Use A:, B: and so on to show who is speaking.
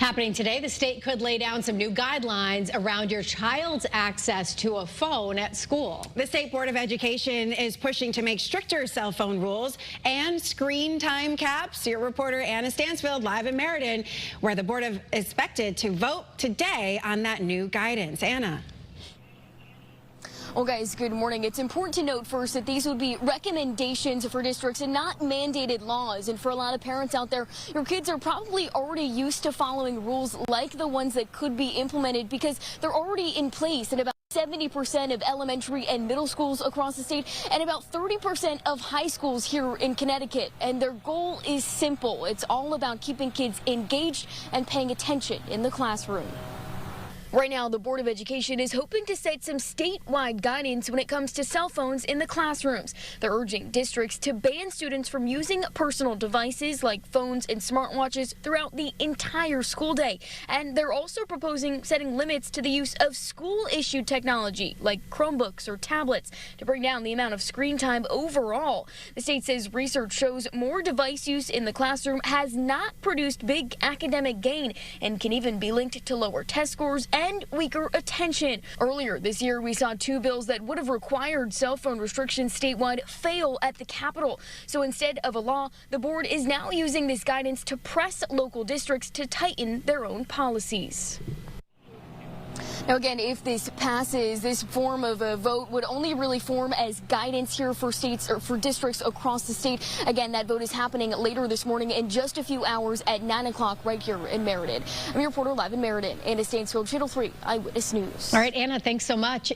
A: Happening today, the state could lay down some new guidelines around your child's access to a phone at school.
B: The State Board of Education is pushing to make stricter cell phone rules and screen time caps. Your reporter Anna Stansfield live in Meriden, where the board is expected to vote today on that new guidance. Anna.
C: Well, guys, good morning. It's important to note first that these would be recommendations for districts and not mandated laws. And for a lot of parents out there, your kids are probably already used to following rules like the ones that could be implemented because they're already in place in about 70% of elementary and middle schools across the state and about 30% of high schools here in Connecticut. And their goal is simple. It's all about keeping kids engaged and paying attention in the classroom. Right now, the Board of Education is hoping to set some statewide guidance when it comes to cell phones in the classrooms. They're urging districts to ban students from using personal devices like phones and smartwatches throughout the entire school day. And they're also proposing setting limits to the use of school-issued technology like Chromebooks or tablets to bring down the amount of screen time overall. The state says research shows more device use in the classroom has not produced big academic gain and can even be linked to lower test scores and weaker attention. Earlier this year, we saw two bills that would have required cell phone restrictions statewide fail at the Capitol. So instead of a law, the board is now using this guidance to press local districts to tighten their own policies. Now, again, if this passes, this form of a vote would only really form as guidance here for states or for districts across the state. Again, that vote is happening later this morning in just a few hours at 9 o'clock right here in Meriden. I'm your reporter live in Meriden, Anna Stansfield, Channel 3 Eyewitness News.
A: All right, Anna, thanks so much.